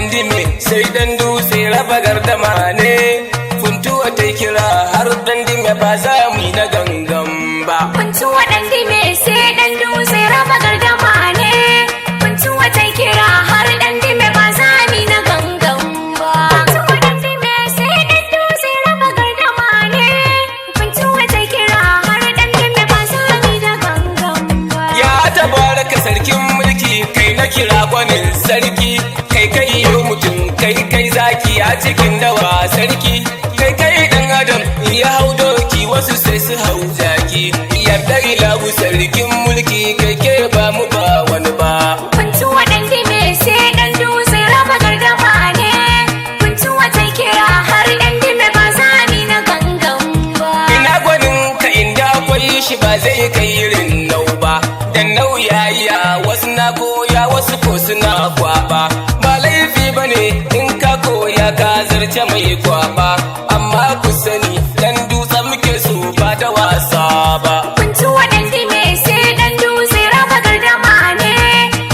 dan dime sai dan dutse raba gardama ne. Funtuwa ta kira har dan dime ba za mu yi na gangan ba. Funtuwa dan dime sai dan dutse raba gardama ne. Funtuwa ta kira har dan dime ba za mu yi na gangan ba. Funtuwa dan dime sai dan dutse raba gardama ne. Funtuwa ta kira har dan dime ba za mu yi na gangan ba. Ya tabaraka sarkin mulki kai na kira gwanin sarki. Kai yau mutum kai zaki a cikin dawa sarki. Kai dan adam ya hau doki wasu sai su hau zaki. Yarda ilahu sarkin mulki kai ke ba mu ba wani ba. Funtuwa dan dime sai dan dutse raba gardama ne. Funtuwa ta kira har dan dime ba za ni na gangan ba. Ina gwanin ka inda akwai shi ba zai kai irin nau ba. Dan nau yaya wasu na koya wasu ko suna kwaba. Ba laifi bane in ka koya ka zarce mai kwaba. Amma ku sani dan dutse muke so ba da wasa ba. Funtuwa dan dime sai dan dutse raba gardama ne.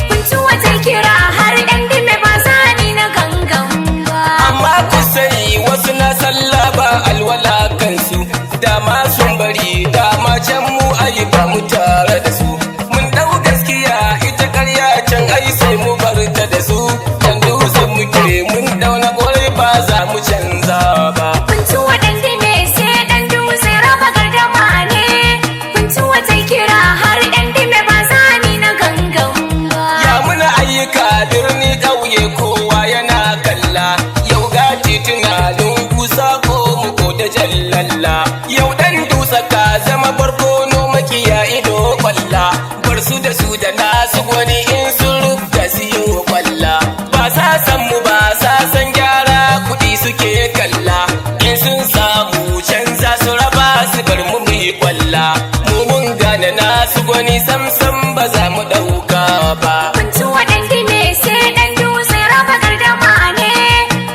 Funtuwa ta kira har dan dime ba za ni na gangan ba. Amma ku sani wasu na sallah ba alwala kansu. Dama sun bari dama can mu ayi ba mu tare da su. Mun dau gaskiya ita karya can ai sai mu bar ta da su. Dan dutse muke mun dau na kwarai ba za mu canza ba. Funtuwa dan dime sai dan dutse raba gardama ne. Funtuwa ta kira har dan dime ba za ni na gangan ba. Ya muna ayyuka birni ƙauye kowa yana kalla. Yau ga tituna lungu sako muko da jallalla. Yau dan dutse ka zama barkono makiya ido kwalla. Bar su da su da nasu gwani in sun rubda su yi kwalla. Ba sa san mu ba sa san gyara kuɗi suke kalla. In sun samu canza su raba su bar mu mu yi kwalla. Mu mun gane nasu gwani sam ba za mu ɗauka ba. Funtuwa dan dime sai dan dutse raba gardama ne.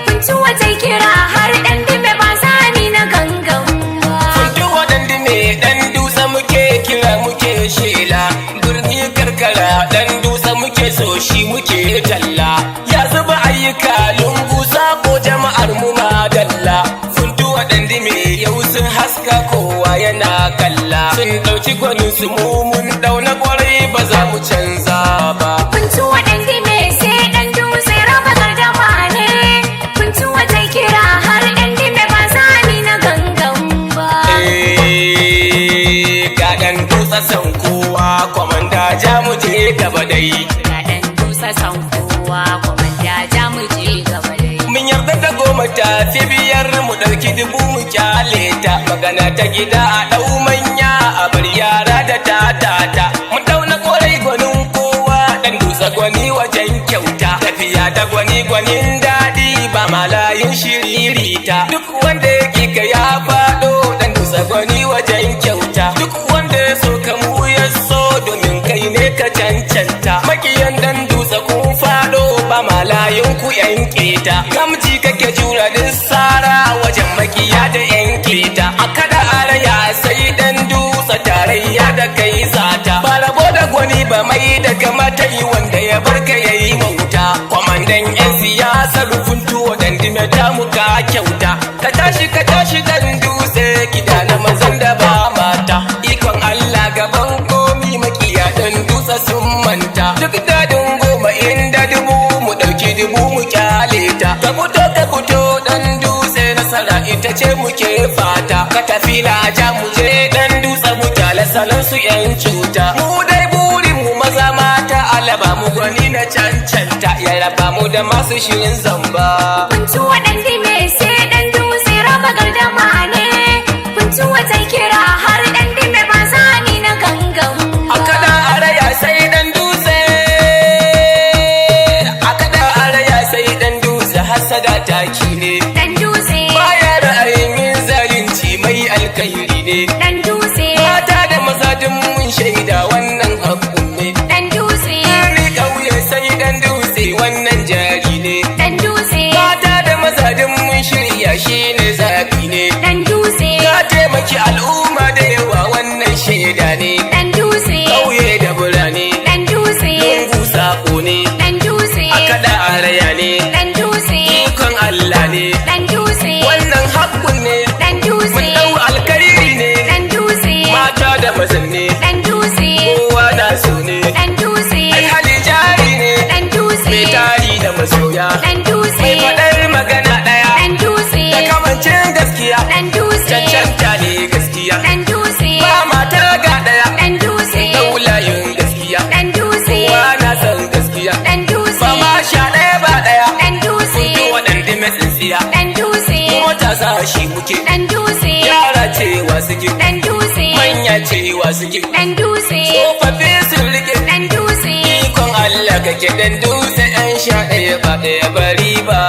Funtuwa ta kira har dan dime ba za ni na gangan ba. Funtuwa dan dime dan dutse muke kira muke shela. Birni karkara dan dutse muke so shi muke talla. Ya zuba ayyuka lungu sako jama'ar mu madalla. Funtuwa dan dime yau sun haska kowa yana kalla. Sun ɗauki gwanin su mu mun ɗau na kwarai ba za mu canza ba. Funtuwa dan dime sai dan dutse raba gardama ne. Funtuwa ta kira har dan dime ba za ni na gangan ba. Ga dan dutse san kowa kwamanda ja mu je gaba dai. Ga dan dutse san kowa kwamanda ja mu je gaba dai. Mun yarda da goma ta fi biyar mu ɗauki dubu mu kyale ta. Magana ta gida a ɗau manya a bar yara da tatata. Mu dauna korai gwanin kowa dan dutse gwani wajen kyauta. Tafiya da gwanin daɗi ba malayin shiririta. Duk wanda ya kika ya faɗo dan dutse gwani wajen kyauta. Duk wanda ya so ka mu ya so domin kai ne ka cancanta. Makiyan dan dutse kun faɗo ba malayin ku yan keta. Gamji kake jura duk sara wajen makiya da yan keta. A kada araya sai dan dutse tarayya da kai zata. Ba rabo da gwani ba mai da kamata yi wanda ya barka yayi mauta. Kwamandan yan siyasar Funtuwa dan dime ta muka kyauta. Ka tashi dan dutse gida na mazan da ba mata. Ikon Allah gaban komi makiya dan dutse sun manta. Duk dadin goma inda dubu mu ɗauki dubu mu kyale ta. Ka fito dan dutse nasara ita ce muke fata. Ka tafi ja mu je dan dutse mu kyale salon su yan cuta. Mu dai burin mu maza mata alaba mu gwani na cancanta. Ya raba mu da masu shirin zamba. Funtuwa dan dime sai dan dutse raba gardama ne. Funtuwa ta kira har dan dime ba za ni na gangan ba. A kada araya sai dan dutse. A kada araya sai dan dutse hasada taki ne. Dan dutse. Baya ra'ayin zalunci mai alkairi ne. Dan dutse. Mata da maza duk mun shaida wannan haƙƙun ne. Dan dutse. Birni ƙauye sai dan dutse wannan jari ne. Dan dutse. Mata da maza duk wa suke Dan dutse. tsofaffi sun rike Dan dutse. ikon Allah kake dan dutse yan sha ɗaya ba ɗaya bari ba